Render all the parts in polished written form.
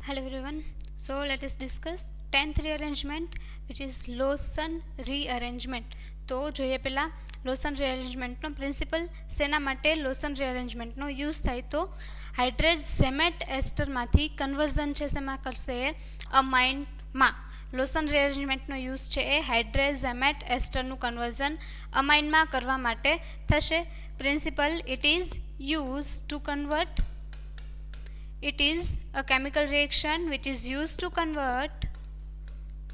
Hello everyone. So let us discuss 10th rearrangement, which is Lawson rearrangement. તો જોઈએ પહેલા લોસન રીઅરેન્જમેન્ટનો principal શેના માટે લોસન રીઅરેન્જમેન્ટનો યુઝ થાય તો હાઇડ્રેટ ઝેમેટ એસ્ટરમાંથી કન્વર્ઝન છે શેમાં કરશે અમાઇનમાં. લોસન રીઅરેન્જમેન્ટનો યુઝ છે એ હાઇડ્રેટ ઝેમેટ એસ્ટરનું કન્વર્ઝન અમાઇનમાં કરવા માટે થશે. Principal it is use to convert. It is a chemical reaction which is used to convert.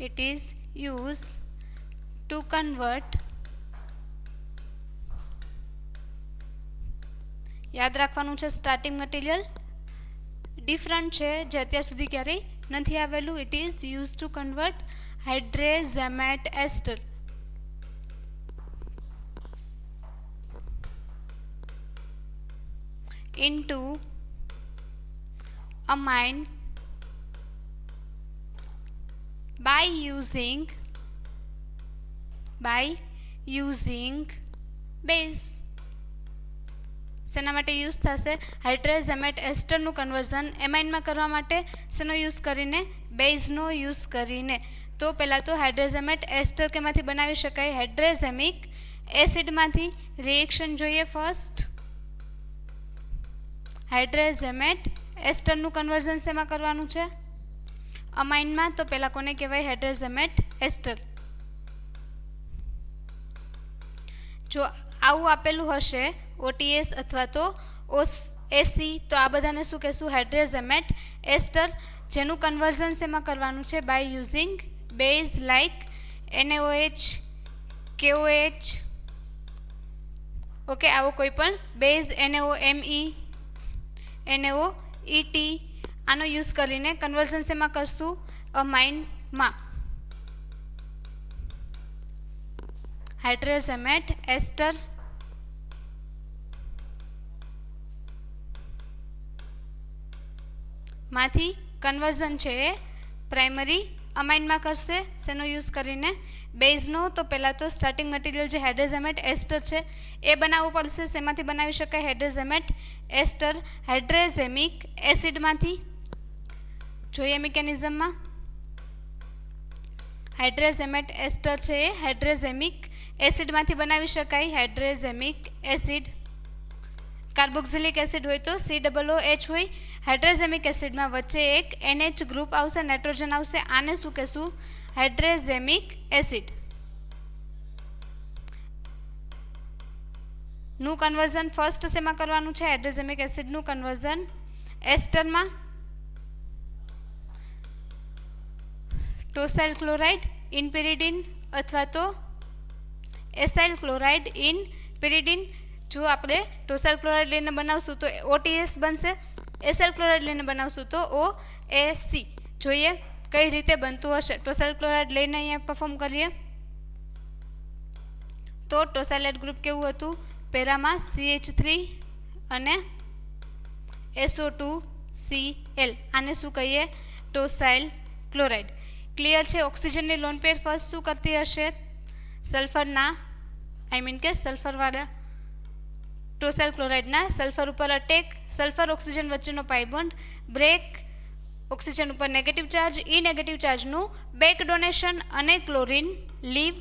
It is used to convert. યાદ રાખવાનું છે સ્ટાર્ટિંગ મટીરિયલ ડિફરન્ટ છે જે અત્યાર સુધી ક્યારેય નથી આવેલું. It is use to convert hydroxamate ester into amine by using base. શેના માટે યુઝ થશે? હાઇડ્રેઝેમેટ એસ્ટરનું કન્વર્ઝન એમાઇનમાં કરવા માટે શેનો યુઝ કરીને? બેઝનો યુઝ કરીને. તો પહેલાં તો હાઇડ્રેઝેમેટ એસ્ટર કેમાંથી બનાવી શકાય? હાઇડ્રેઝેમિક એસિડમાંથી. રિએક્શન જોઈએ ફર્સ્ટ. હાઇડ્રેઝેમેટ એસ્ટરનું કન્વર્ઝન શેમાં કરવાનું છે? અમાઇનમાં. તો પહેલાં કોને કહેવાય? હાઇડ્રેઝેમેટ એસ્ટર. જો આવું આપેલું હશે ઓટીએસ અથવા તો એસી, તો આ બધાને શું કહેશું? હાઇડ્રેઝેમેટ એસ્ટર. જેનું કન્વર્ઝન શેમાં કરવાનું છે? By using base like NaOH, KOH. Okay, આવો કોઈ પણ બેઝ NaOMe, NaOET આનો યુઝ કરીને કન્વર્ઝન શેમાં કરશું? અમાઇનમાં. હાઇડ્રેઝેમેટ એસ્ટર માંથી કન્વર્ઝન છે એ પ્રાઇમરી અમાઇનમાં કરશે. શેનો યુઝ કરીને? બેઝનો. તો પહેલાં તો સ્ટાર્ટિંગ મટીરિયલ જે હાઇડ્રેઝેમેટ એસ્ટર છે એ બનાવવું પડશે. શેમાંથી બનાવી શકાય હાઇડ્રેઝેમેટ એસ્ટર? હાઇડ્રેઝેમિક એસિડમાંથી. જોઈએ મિકેનિઝમમાં. હાઇડ્રેઝેમેટ એસ્ટર છે એ હાઇડ્રેઝેમિક એસિડમાંથી બનાવી શકાય. હાઇડ્રેઝેમિક એસિડ. કાર્બોક્સિલિક એસિડ હોય તો COOH હોય. હાઇડ્રેઝેમિક એસિડમાં વચ્ચે એક NH ગ્રુપ આવશે, નાઇટ્રોજન આવશે. આને શું કહેશું? હાઇડ્રેઝેમિક એસિડ. નું કન્વર્ઝન ફર્સ્ટ શેમાં કરવાનું છે? હાઇડ્રેઝેમિક એસિડનું કન્વર્ઝન એસ્ટરમાં. ટોસાઇલ ક્લોરાઇડ ઇન પિરિડીન અથવા તો એસાઇલ ક્લોરાઇડ ઇન પિરિડીન. જો આપણે ટોસાઇલ ક્લોરાઇડ લઈને બનાવશું તો OTS બનશે. એસાઇલ ક્લોરાઇડ લઈને બનાવશું તો OAC. જોઈએ કઈ રીતે બનતું હશે. ટોસાઇલ ક્લોરાઇડ લઈને અહીંયા પરફોર્મ કરીએ તો ટોસાઇલેટ ગ્રુપ કેવું હતું? પહેલામાં CH3 અને SO2Cl. આને શું કહીએ? ટોસાઇલ ક્લોરાઇડ. ક્લિયર છે? ઓક્સિજનની લોન પેર ફર્સ્ટ શું કરતી હશે? સલ્ફરના સલ્ફરવાળા ટોસાઇલ ક્લોરાઇડના સલ્ફર ઉપર અટેક. સલ્ફર ઓક્સિજન વચ્ચેનો પાઇ બોન્ડ બ્રેક. ઓક્સિજન ઉપર નેગેટિવ ચાર્જ, ઈ નેગેટિવ ચાર્જનું બેક ડોનેશન અને ક્લોરીન લીવ.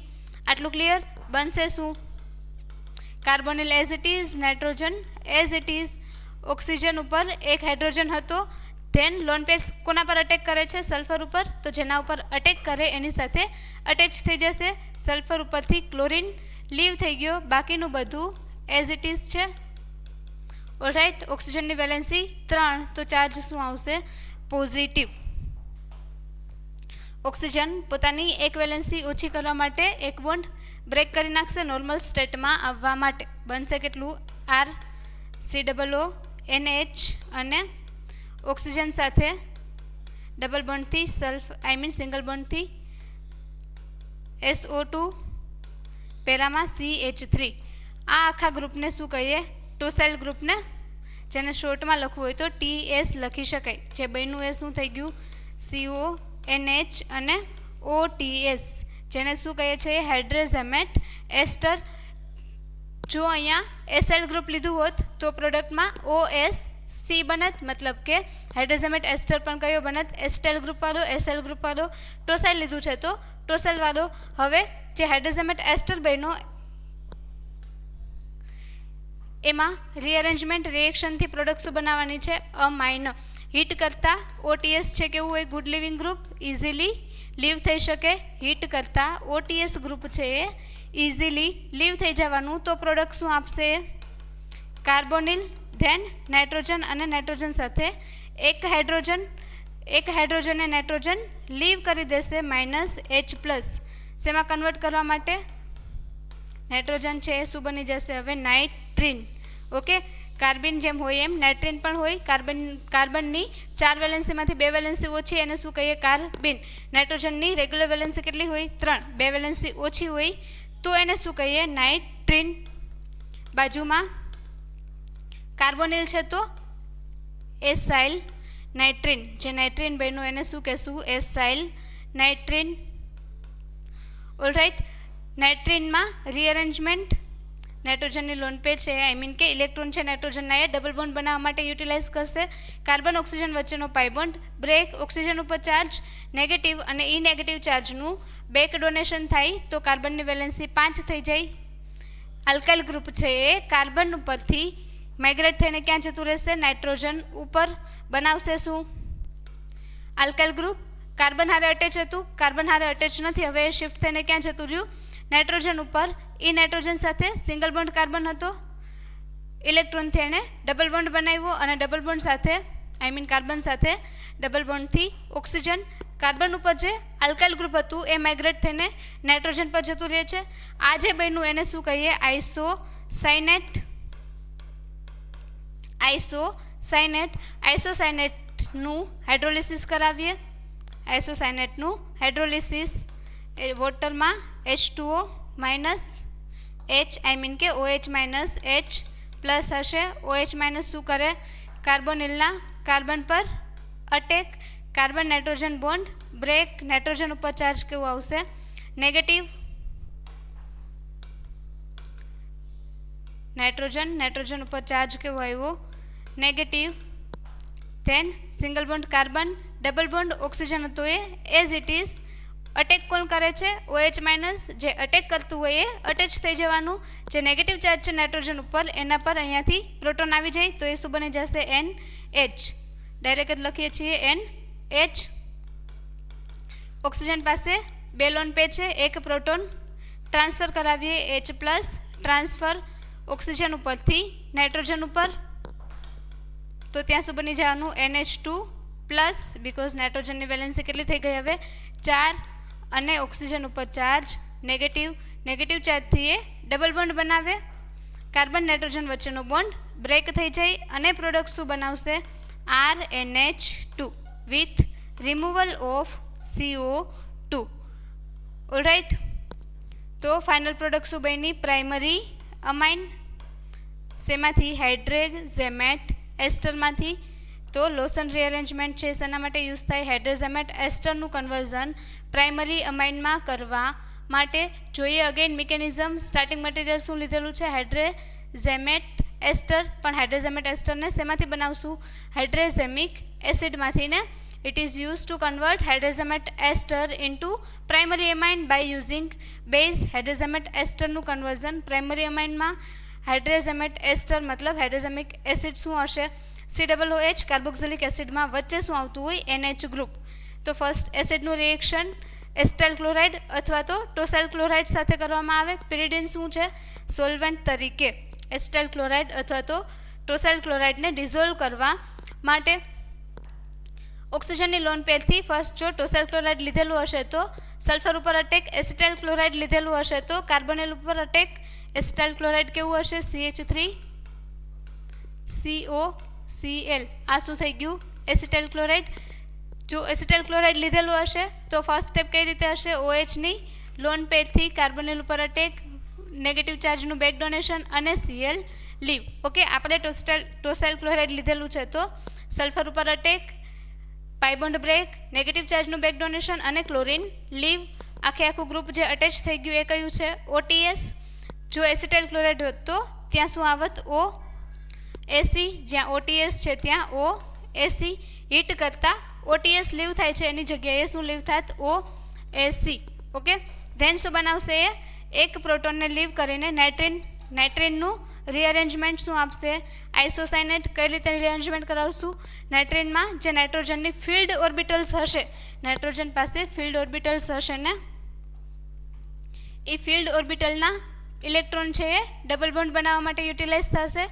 આટલું ક્લિયર? બનશે શું? Carbonyl as it is, nitrogen as it is. Oxygen ઉપર એક હાઇડ્રોજન હતો. ધેન લોન પેર કોના પર અટેક કરે છે? સલ્ફર ઉપર. તો જેના ઉપર અટેક કરે એની સાથે અટેચ થઈ જશે. સલ્ફર ઉપરથી ક્લોરીન લીવ થઈ ગયો. બાકીનું બધું એઝ ઇટ ઇઝ છે. ઓલરાઇટ. ઓક્સિજનની વેલેન્સી 3, તો ચાર્જ શું આવશે? પોઝિટિવ. ઓક્સિજન પોતાની એક વેલેન્સી ઓછી કરવા માટે એક બોન્ડ બ્રેક કરી નાખશે નોર્મલ સ્ટેટમાં આવવા માટે. બનશે કેટલું? RCOONH અને ઓક્સિજન સાથે ડબલ બોન્ડથી સિંગલ બોન્ડથી SO2, પહેલામાં CH3. આ આખા ગ્રુપને શું કહીએ? ટોસાઇલ ગ્રુપને. જેને શોર્ટમાં લખવું હોય તો TS લખી શકાય. જે બેનું એ શું થઈ ગયું? CONH અને OTS. જેને શું કહીએ છીએ? હાઇડ્રેઝેમેટ એસ્ટર. જો અહીંયા એસાઇલ ગ્રુપ લીધું હોત તો પ્રોડક્ટમાં OS सी बनत, मतलब के हाइड्रोजेमेट एस्टर पण कयो बनत, एस्टाइल ग्रुप वाळो, एसएल ग्रुप वाळो, टोसाइल लीधुं छे तो टोसाइल वाळो। हवे जे हाइड्रोजेमेट एस्टर बन्यो एमां रीअरेंजमेंट रिएक्शन थी प्रोडक्ट्स बनाववानी छे। अमाइन हीट करता ओटीएस छे केवुं होय, good leaving group, easily leave थई शके। हीट करता ओटीएस ग्रुप छे इजीली लीव थई जवानुं, तो प्रोडक्ट शुं आपशे, कार्बोनिल, धेन नाइट्रोजन अने नाइट्रोजन साथे एक हाइड्रोजन ने नाइट्रोजन लीव करी देशे -H+। सेमां कन्वर्ट करवा माटे नाइट्रोजन छे शुं बनी जशे हवे नाइट्रीन। ओके, कार्बिन जेम होय एम नाइट्रीन पण होय। कार्बननी 4 वेलेन्सीमांथी 2 वेलेन्सी ओછી एने शुं कहीए, कार्बिन। नाइट्रोजननी रेग्युलर वेलेन्सी केटली होय, 3, 2 वेलेन्सी ओછી होय तो एने शुं कहीए, नाइट्रीन। बाजुमां कार्बोनिल छे तो एसाइल नाइट्रीन, जे नाइट्रीन बन्यो एने शुं कहेशुं, एसाइल नाइट्रीन। ऑलराइट, नाइट्रीन में रीअरेंजमेंट नाइट्रोजन की लोन पे है, आई मीन के इलेक्ट्रॉन है नाइट्रोजन ना डबल बॉन्ड बनावा माटे यूटिलाइज करशे। कार्बन ऑक्सीजन वच्चेनो पाई बॉन्ड ब्रेक, ऑक्सीजन पर चार्ज नेगेटिव अने ई नेगेटिव चार्जनु बेक डोनेशन थाय तो कार्बन की वेलेन्सी 5 थई जाय। अल्काइल ग्रुप है कार्बन परथी माइग्रेट थईने क्यां जतुं रहेशे, नाइट्रोजन उपर बनावशे शुं, अल्काइल ग्रुप। कार्बन हारे अटेच हतुं, कार्बन हारे अटेच नथी, हवे शिफ्ट थईने क्यां जतुं रह्युं, नाइट्रोजन उपर। ई नाइट्रोजन साथे सिंगल बॉन्ड कार्बन हतो, इलेक्ट्रॉन थी एने डबल बॉन्ड बनाव्यो अने डबल बॉन्ड साथे आई मीन कार्बन साथे डबल बॉन्ड थी ऑक्सीजन। कार्बन उपर जे अल्काइल ग्रुप हतुं ए माइग्रेट थईने नाइट्रोजन पर जतुं रहे छे। आ जे बन्युं एने शुं कहीए, आइसोसाइनेट। आइसोसाइनेटनुं हाइड्रोलिसिस करावीए, आइसोसाइनेटनुं हाइड्रोलिसिस वोटर में H2O -H आई मीन के OH -H+ हशे। OH माइनस शू करे, कार्बोनिलना कार्बन पर attack, carbon nitrogen bond break, nitrogen पर चार्ज केवुं आवशे, नेगेटिव। नाइट्रोजन पर चार्ज केवुं आव्यो, negative. Then single bond carbon, double bond oxygen हतो एज इट इज। अटेक कोण करे छे, OH-, जे अटेक करतुं होय ए अटेच थई जवानुं। जे नेगेटिव चार्ज छे नाइट्रोजन उपर एना पर अहींयाथी प्रोटोन आवी जाय तो ए शुं बनी जशे, NH। डायरेक्ट लखीए छीए NH। ऑक्सीजन पासे 2 लोन पेज छे, एक प्रोटोन ट्रांसफर करावीए H+, ट्रांसफर ऑक्सीजन उपरथी नाइट्रोजन उपर तो त्यां शुं बनी जवानुं, NH2+, बिकॉज नाइट्रोजन की वेलेन्सी केटली थई गई हवे 4 अने ऑक्सीजन उपर चार्ज नेगेटिव चार्ज थी ए डबल बॉन्ड बनावे, कार्बन नाइट्रोजन वच्चेनो बॉन्ड ब्रेक थई जाय अने प्रोडक्ट शुं बनावशे, RNH2 with removal of CO2। Alright, तो फाइनल प्रोडक्ट शुं बनी, प्राइमरी अमाइन। सेमांथी, हाइड्रोजेमेट एस्टर मांथी। तो लोसन रीअरेंजमेंट है सेना माटे यूज थाय, हाइड्रोजेमेट एस्टरनु कन्वर्जन प्राइमरी अमाइन में करवा माटे। जोईए अगेन मिकेनिज्म, स्टार्टिंग मटीरियल शुं लीधेलुं छे, हाइड्रोजेमेट एस्टर, पण हाइड्रोजेमेट एस्टर ने सेमांथी बनावशुं, हाइड्रोजेमिक एसिड मांथी ने। It is use to convert hydroxamate ester into primary amine by using base. Hydroxamate एस्टरनु कन्वर्जन प्राइमरी अमाइन में, हाइड्रोजेमेट एस्टर मतलब हाइड्रोजेमिक एसिड शुं हशे, COOH कार्बोक्सिलिक एसिड में वच्चे शुं आवतुं होय, NH ग्रुप। तो फर्स्ट एसिडनु रिएक्शन एस्टाइल क्लोराइड अथवा तो टोसाइल क्लोराइड साथे करवामां आवे। पिरिडिन शुं छे, सोल्वेंट तरीके एस्टाइल क्लोराइड अथवा तो टोसाइल क्लोराइड ने डिसोल्व करवा माटे। ऑक्सीजन की लोन पेर थी फर्स्ट जो टोसाइल क्लोराइड लीधेलुं हशे तो सल्फर पर अटेक, एसिटाइल क्लोराइड लीधेलुं हशे तो कार्बोनिल पर अटेक। एसिटाइल क्लोराइड केवुं हशे, CH3COCl। आ शुं थई गयुं, एसिटाइल क्लोराइड। जो एसिटाइल क्लोराइड लीधेलुं हशे तो फर्स्ट स्टेप कई रीते हशे, OH नी लोन पेर थी कार्बोनिल पर अटेक, नेगेटिव चार्जनु बेक डोनेशन अने Cl लीव। ओके, आपणे टोसाइल क्लोराइड लीधेलुं छे तो सल्फर पर attack, pi bond break, negative चार्जनु बेक डोनेशन अने क्लोरीन लीव। आखे आखું ग्रुप जे अटेच थई गयुं ए कयुं छे, OTS। जो एसिटाइल क्लोराइड होत तो त्यां शुं आवत, O। એસી, જ્યાં ઓટીએસ છે ત્યાં ઓ એસી, હીટ કરતાં ઓટીએસ લીવ થાય છે એની જગ્યાએ શું લીવ થાત? ઓ એસી. ઓકે, ધેન શું બનાવશે? એ એક પ્રોટોનને લીવ કરીને નાઇટ્રીનનું રીઅરેન્જમેન્ટ શું આપશે? આઇસોસાયનેટ. કઈ રીતે રીઅરેન્જમેન્ટ કરાવશું? નાઇટ્રીનમાં જે નાઇટ્રોજનની ફિલ્ડ ઓર્બિટલ્સ હશે, નાઇટ્રોજન પાસે ફિલ્ડ ઓર્બિટલ્સ હશે ને, એ ફિલ્ડ ઓર્બિટલના ઇલેક્ટ્રોન છે એ ડબલ બોન્ડ બનાવવા માટે યુટિલાઇઝ થશે.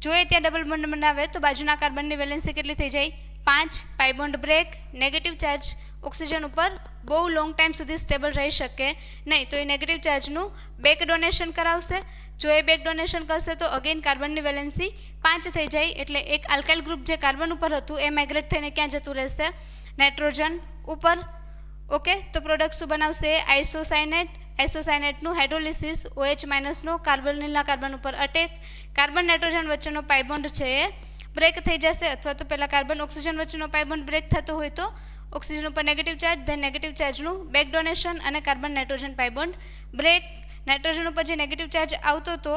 જો એ ત્યાં ડબલ બોન્ડ બનાવે તો બાજુના કાર્બનની વેલેન્સી કેટલી થઈ જાય? 5. Pi bond break. Negative charge oxygen ઉપર બહુ લોંગ ટાઈમ સુધી સ્ટેબલ રહી શકે નહીં, તો એ નેગેટિવ ચાર્જનું બેક ડોનેશન કરાવશે. જો એ બેક ડોનેશન કરશે તો અગેન કાર્બનની વેલેન્સી 5 થઈ જાય, એટલે એક આલ્કાઇલ ગ્રુપ જે કાર્બન ઉપર હતું એ માઇગ્રેટ થઈને ક્યાં જતું રહેશે? નાઇટ્રોજન ઉપર. ઓકે, તો પ્રોડક્ટ શું બનાવશે? આઇસોસાયનેટ. આઇસોસાયનેટનું હાઇડ્રોલિસિસ OH- નો કાર્બોનિલના કાર્બન ઉપર અટેક. કાર્બન નાઇટ્રોજન વચ્ચેનો પાઈ બોન્ડ છે એ બ્રેક થઈ જશે, અથવા તો પહેલાં કાર્બન ઓક્સિજન વચ્ચેનો પાઈ બોન્ડ બ્રેક થતો હોય તો ઓક્સિજન ઉપર નેગેટિવ ચાર્જ, ધેન નેગેટિવ ચાર્જનું બેક ડોનેશન અને carbon nitrogen pi bond break. Nitrogen ઉપર જે નેગેટિવ ચાર્જ આવતો હતો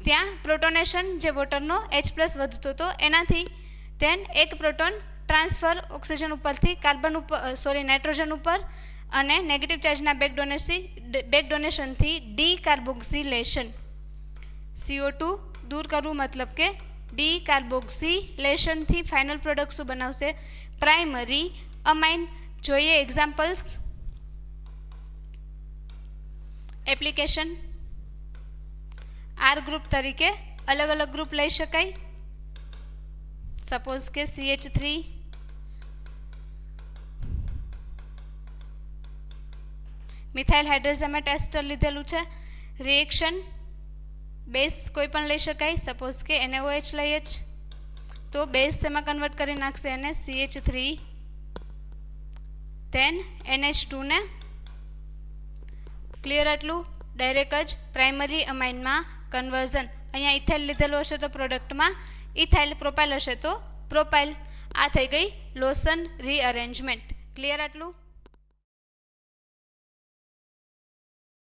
ત્યાં પ્રોટોનેશન, જે વોટરનો H+ વધતો હતો એનાથી, ધેન એક પ્રોટોન ટ્રાન્સફર ઓક્સિજન ઉપરથી નાઇટ્રોજન ઉપર, અને નેગેટિવ ચાર્જના બેક ડોનેશનથી ડીકાર્બોક્સિલેશન. CO2 દૂર કરવું, મતલબ કે ડીકાર્બોક્સિલેશનથી ફાઇનલ પ્રોડક્ટ શું બનાવશે? પ્રાઇમરી અમાઇન. જોઈએ એક્ઝામ્પલ્સ. એપ્લિકેશન. R ગ્રુપ તરીકે અલગ અલગ ગ્રુપ લઈ શકાય. સપોઝ કે CH3, મિથાઇલ હાઇડ્રોઝેમેટ એસ્ટર લીધેલું છે. રિએક્શન બેઝ કોઈ પણ લઈ શકાય, સપોઝ કે NaOH લઈએ જ તો બેઝ શેમાં કન્વર્ટ કરી નાખશે? એને CH3, ધેન NH2 ને. ક્લિયર? આટલું ડાયરેક્ટ જ પ્રાઇમરી અમાઇનમાં કન્વર્ઝન. અહીંયા ઇથાઇલ લીધેલું હશે તો પ્રોડક્ટમાં ઇથાઇલ, પ્રોપાઇલ હશે તો પ્રોપાઇલ. આ થઈ ગઈ લોસન રીઅરેન્જમેન્ટ. ક્લિયર? આટલું.